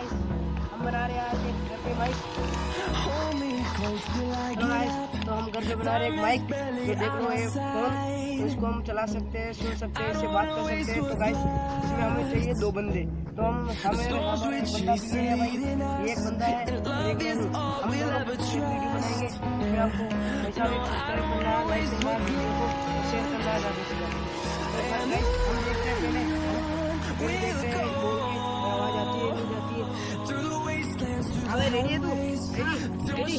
Guys हम बना रहे हैं आज एक घर पे माइक। तो हम घर पे बना रहे हैं एक माइक, जो देख लो ये फोन, तो इसको हम चला सकते हैं, सुन सकते हैं, इससे बात कर सकते हैं। तो गाइस इसमें हमें चाहिए 2 बंदे, तो हम हमें एक बंदा चाहिए भाई, ये एक बंदा है और एक मैं हूँ। हम दोनों वीडियो बनाएंगे, इसमें आपको पैसा भी सब्सक्राइब करना है, लाइक करना है, वीडियो को शेयर करना है ज़्यादा से ज़्यादा। तो गाइस हम देखते हैं पहले देखते हैं आवाज़ आती है नहीं जाती है। अबे रेडी है तू? रेडी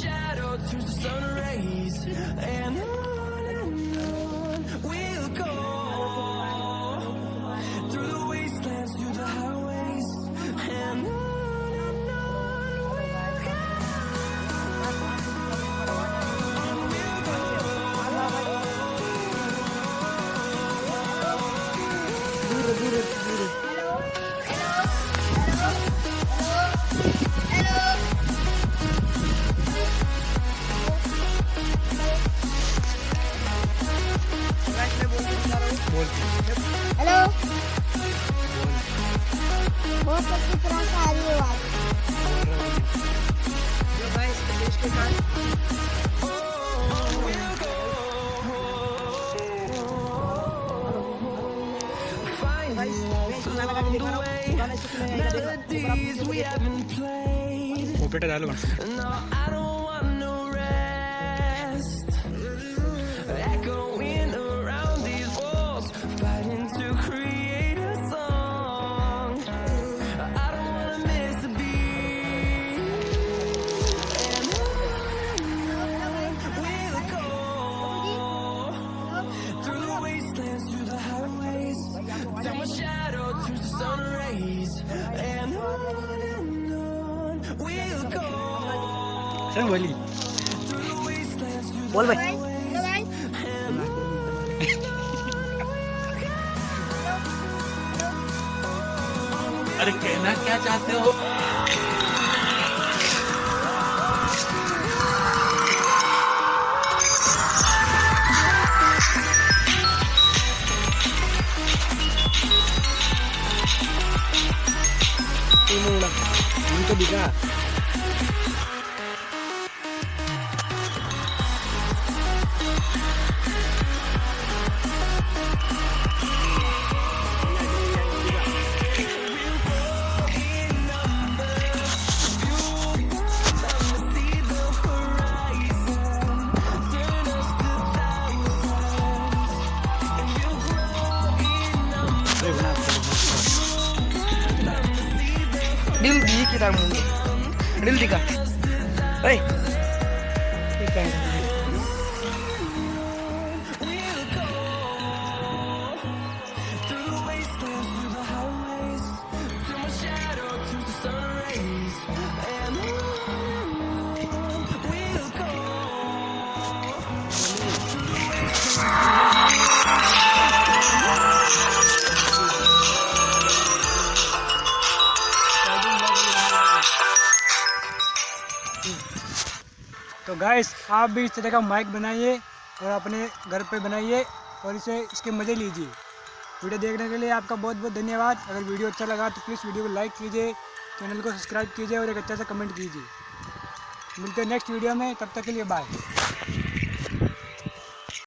हेलो, बहुत अच्छी तरह से आ रही है आवाज। जो गाइस देश के साथ बेटा डालो सर बोली बोल भाई। अरे कहना क्या चाहते हो? उनको दिखा दिल दी kita mundur दिल दिखा ओए ठीक है तो गाइस आप भी इस तरह का माइक बनाइए और अपने घर पे बनाइए और इसे इसके मज़े लीजिए। वीडियो देखने के लिए आपका बहुत बहुत धन्यवाद। अगर वीडियो अच्छा लगा तो प्लीज़ वीडियो को लाइक कीजिए, चैनल को सब्सक्राइब कीजिए और एक अच्छा सा कमेंट कीजिए। मिलते हैं नेक्स्ट वीडियो में, तब तक के लिए बाय।